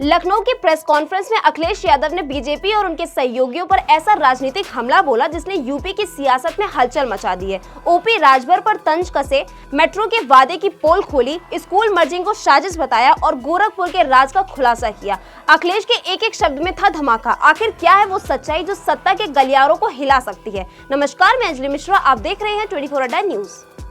लखनऊ की press conference में अखिलेश यादव ने बीजेपी और उनके सहयोगियों पर ऐसा राजनीतिक हमला बोला जिसने यूपी की सियासत में हलचल मचा दी है। ओपी राजभर पर तंज कसे, मेट्रो के वादे की पोल खोली, स्कूल मर्जिंग को साजिश बताया और गोरखपुर के राज का खुलासा किया। अखिलेश के एक एक शब्द में था धमाका। आखिर क्या है वो सच्चाई जो सत्ता के गलियारों को हिला सकती है? नमस्कार, मैं अंजलि मिश्रा, आप देख रहे हैं 24 न्यूज।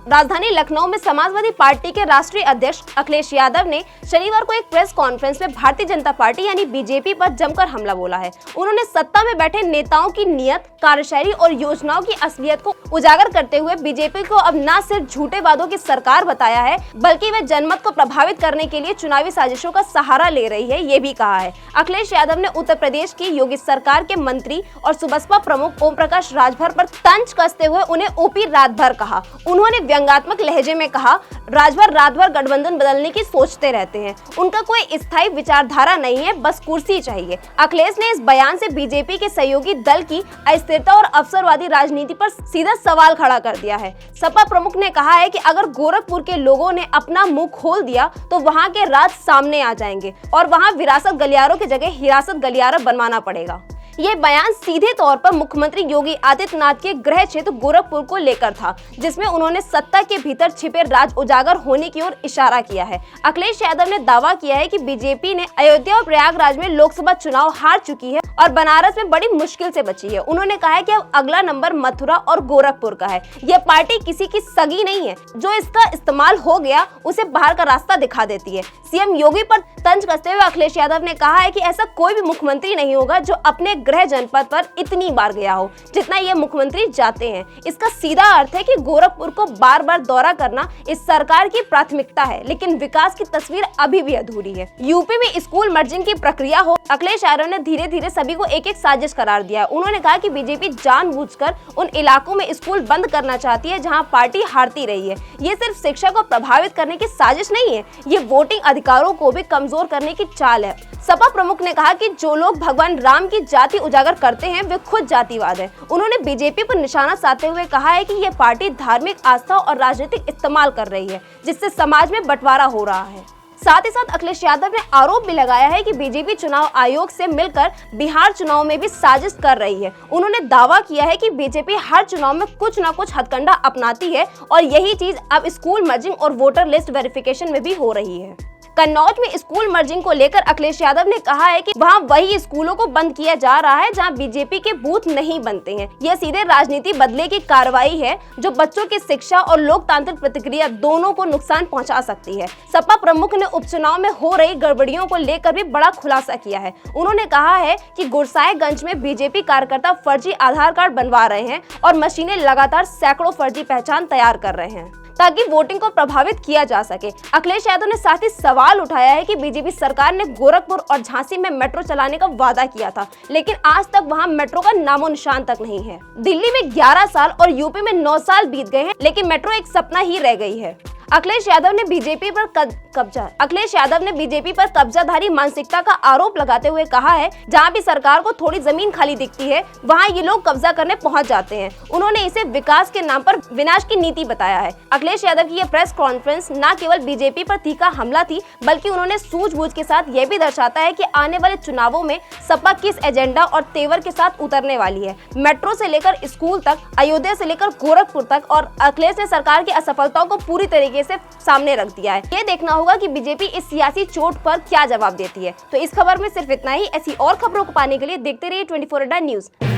राजधानी लखनऊ में समाजवादी पार्टी के राष्ट्रीय अध्यक्ष अखिलेश यादव ने शनिवार को एक प्रेस कॉन्फ्रेंस में भारतीय जनता पार्टी यानी बीजेपी पर जमकर हमला बोला है। उन्होंने सत्ता में बैठे नेताओं की नियत, कार्यशैली और योजनाओं की असलियत को उजागर करते हुए बीजेपी को अब न सिर्फ झूठे वादों की सरकार बताया है, बल्कि वे जनमत को प्रभावित करने के लिए चुनावी साजिशों का सहारा ले रही है, ये भी कहा है। अखिलेश यादव ने उत्तर प्रदेश की योगी सरकार के मंत्री और सुबसपा प्रमुख ओम प्रकाश राजभर पर तंज कसते हुए उन्हें ओपी राजभर कहा। उन्होंने व्यंग्यात्मक लहजे में कहा, राजभर रात भर गठबंधन बदलने की सोचते रहते हैं, उनका कोई स्थायी विचारधारा नहीं है, बस कुर्सी चाहिए। अखिलेश ने इस बयान से बीजेपी के सहयोगी दल की अस्थिरता और अवसरवादी राजनीति पर सीधा सवाल खड़ा कर दिया है। सपा प्रमुख ने कहा है कि अगर गोरखपुर के लोगों ने अपना मुंह खोल दिया तो वहां के राज सामने आ जाएंगे और वहां विरासत गलियारों की जगह हिरासत गलियारा बनवाना पड़ेगा। ये बयान सीधे तौर पर मुख्यमंत्री योगी आदित्यनाथ के गृह क्षेत्र गोरखपुर को लेकर था, जिसमें उन्होंने सत्ता के भीतर छिपे राज उजागर होने की ओर इशारा किया है। अखिलेश यादव ने दावा किया है कि बीजेपी ने अयोध्या और प्रयागराज में लोकसभा चुनाव हार चुकी है और बनारस में बड़ी मुश्किल से बची है। उन्होंने कहा है कि अब अगला नंबर मथुरा और गोरखपुर का है। यह पार्टी किसी की सगी नहीं है, जो इसका इस्तेमाल हो गया उसे बाहर का रास्ता दिखा देती है। सीएम योगी पर तंज कसते हुए अखिलेश यादव ने कहा है कि ऐसा कोई भी मुख्यमंत्री नहीं होगा जो अपने गृह जनपद पर इतनी बार गया हो जितना ये मुख्यमंत्री जाते हैं। इसका सीधा अर्थ है कि गोरखपुर को बार बार दौरा करना इस सरकार की प्राथमिकता है, लेकिन विकास की तस्वीर अभी भी अधूरी है। यूपी में स्कूल मर्जिंग की प्रक्रिया हो, अखिलेश यादव ने धीरे धीरे सभी को एक एक साजिश करार दिया है। उन्होंने कहा कि बीजेपी जानबूझकर उन इलाकों में स्कूल बंद करना चाहती है जहां पार्टी हारती रही है। ये सिर्फ शिक्षा को प्रभावित करने की साजिश नहीं है, ये वोटिंग अधिकारों को भी कमजोर करने की चाल है। सपा प्रमुख ने कहा कि जो लोग भगवान राम की जाति उजागर करते हैं वे खुद जातिवाद है। उन्होंने बीजेपी पर निशाना साधते हुए कहा है कि यह पार्टी धार्मिक आस्था और राजनीतिक इस्तेमाल कर रही है, जिससे समाज में बंटवारा हो रहा है। साथ ही साथ अखिलेश यादव ने आरोप भी लगाया है कि बीजेपी चुनाव आयोग से मिलकर बिहार चुनाव में भी साजिश कर रही है। उन्होंने दावा किया है कि बीजेपी हर चुनाव में कुछ न कुछ हथकंडा अपनाती है और यही चीज अब स्कूल मर्जिंग और वोटर लिस्ट वेरिफिकेशन में भी हो रही है। कन्नौज में स्कूल मर्जिंग को लेकर अखिलेश यादव ने कहा है कि वहां वही स्कूलों को बंद किया जा रहा है जहां बीजेपी के बूथ नहीं बनते हैं। यह सीधे राजनीति बदले की कार्रवाई है जो बच्चों की शिक्षा और लोकतांत्रिक प्रतिक्रिया दोनों को नुकसान पहुंचा सकती है। सपा प्रमुख ने उपचुनाव में हो रही गड़बड़ियों को लेकर भी बड़ा खुलासा किया है। उन्होंने कहा है कि गुरसाएगंज में बीजेपी कार्यकर्ता फर्जी आधार कार्ड बनवा रहे हैं और मशीनें लगातार सैकड़ों फर्जी पहचान तैयार कर रहे हैं ताकि वोटिंग को प्रभावित किया जा सके। अखिलेश यादव ने साथ ही सवाल उठाया है कि बीजेपी सरकार ने गोरखपुर और झांसी में मेट्रो चलाने का वादा किया था, लेकिन आज तक वहां मेट्रो का नामो निशान तक नहीं है। दिल्ली में 11 साल और यूपी में 9 साल बीत गए हैं, लेकिन मेट्रो एक सपना ही रह गई है। अखिलेश यादव ने बीजेपी पर कब्जाधारी मानसिकता का आरोप लगाते हुए कहा है, जहां भी सरकार को थोड़ी जमीन खाली दिखती है वहां ये लोग कब्जा करने पहुंच जाते हैं। उन्होंने इसे विकास के नाम पर विनाश की नीति बताया है। अखिलेश यादव की यह प्रेस कॉन्फ्रेंस न केवल बीजेपी पर तीखा हमला थी, बल्कि उन्होंने सूझबूझ के साथ यह भी दर्शाता है कि आने वाले चुनावों में सपा किस एजेंडा और तेवर के साथ उतरने वाली है। मेट्रो से लेकर स्कूल तक, अयोध्या से लेकर गोरखपुर तक, और अखिलेश ने सरकार की असफलताओं को पूरी तरीके से सामने रख दिया है। ये देखना होगा कि बीजेपी इस सियासी चोट पर क्या जवाब देती है। तो इस खबर में सिर्फ इतना ही। ऐसी और खबरों को पाने के लिए देखते रहिए 24 न्यूज।